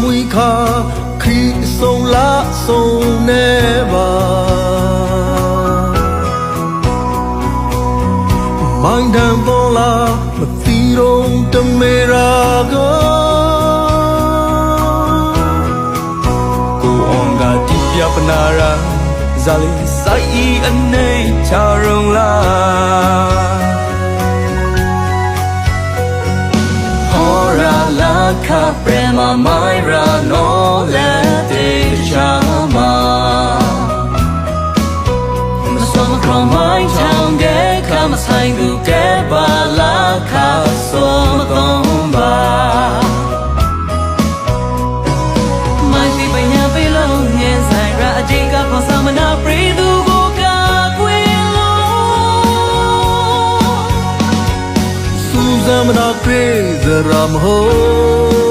မွေခါခရီးဆုံးလာဆုံးနေပါမိုင်းတန်ပေါ်လာမသီတော့တမေရာကိုအောင်ကတိပြပနာရာဇာလီစိုက်အနေချရုံလာခပရမမိုင်ရာနိုလက်တေချာမာမစောမခေါမိုင်းချောင်းကဲခမဆိုင်သူကဲပါလာခါစောမသုံးပါမိုင်းစီပညာပေးလုံးငင်းဆိုင်ရာအတိတ်ကပေါ်ဆောင်မနာပရိသူကိုကာကွယ်လို့စူဇမနာခရေဇရာမဟို